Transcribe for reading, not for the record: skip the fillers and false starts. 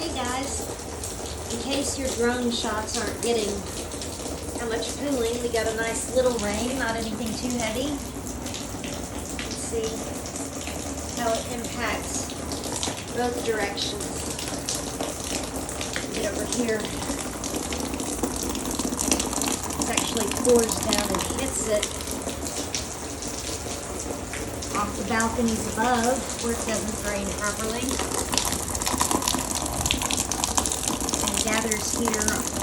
Hey guys, in case your drone shots aren't getting how much cooling, we got a nice little rain, not anything too heavy. Let's see how it impacts both directions. Get over here. It actually pours down and hits it off the balconies above where it doesn't drain properly. And gathers here